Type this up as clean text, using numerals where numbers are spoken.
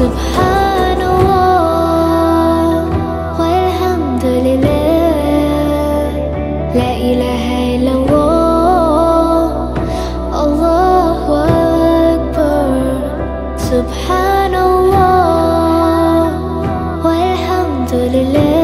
Subhanallah walhamdulillah, la ilaha illallah, Allahu Akbar. Subhanallah walhamdulillah.